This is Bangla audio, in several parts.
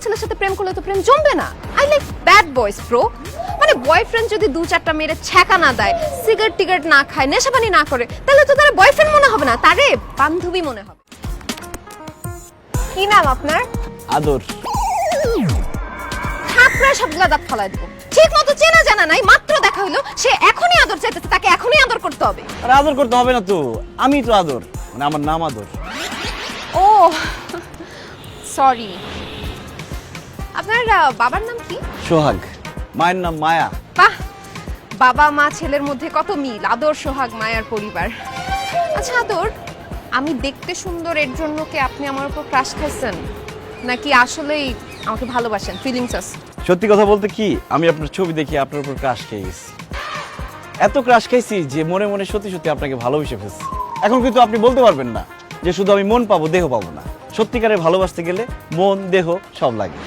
ছেলের সাথে প্রেম করলে তো প্রেম জমবে না। আই লাইক ব্যাড বয়স ব্রো। মানে বয়ফ্রেন্ড যদি 2-4টা মেরে ছ্যাঁকা না দেয়, সিগারেট টিগারেট না খায়, নেশাপানি না করে, তাহলে তো তার বয়ফ্রেন্ড মনে হবে না, তারে বান্ধবী মনে হবে। কি নাম আপনার? আদর। থাপড়ায় সবগুলা দাঁত ফালাই দেবো। ঠিক মতো চেনা জানা নাই, মাত্র দেখা হইলো, সে এখনই আদর চাইতেছে, তাকে এখনই আদর করতে হবে। আরে আদর করতে হবে না তো, আমি তো আদর, মানে আমার নাম আদর। ও সরি। আপনার বাবার নাম কি? সোহাগ। মায়ের নাম মায়া। বাহ, বাবা মা ছেলের মধ্যে কত মিল, আদর সোহাগ মায়ার পরিবার। আচ্ছা আদর, আমি দেখতে সুন্দর এর জন্য কি আপনি আমার উপর ক্রাশ খাইছেন, নাকি আসলেই আমাকে ভালোবাসেন, ফিলিংস আছে? সত্যি কথা বলতে কি, আমি আপনার ছবি দেখে আপনার উপর ক্রাশ খেয়ে গেছি। এত ক্রাশ খাইছি যে মনে মনে সত্যি সত্যি আপনাকে ভালোবেসে ফেলছি। এখন কিন্তু আপনি বলতে পারবেন না যে শুধু আমি মন পাবো, দেহ পাবো না। সত্যিকারে ভালোবাসতে গেলে মন দেহ সব লাগে।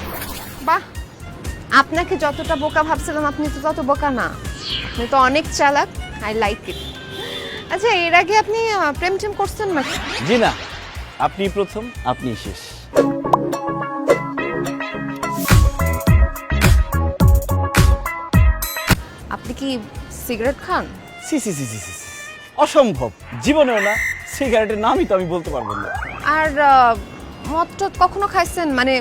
বাহ, আপনাকে যতটা বোকা ভাবছিলাম আপনি তো তত বোকা না, আপনি তো অনেক চালাক। I like it. আচ্ছা, এর আগে আপনি প্রেম টেম করছেন নাকি? জি না, আপনি প্রথম, আপনি শেষ। আপনি কি সিগারেট খান? সি সি সি সি সি সি। অসম্ভব, জীবনেও না। সিগারেটের নামই তো আমি বলতে পারবো না। আর মদ টদ কখনো খাইছেন, মানে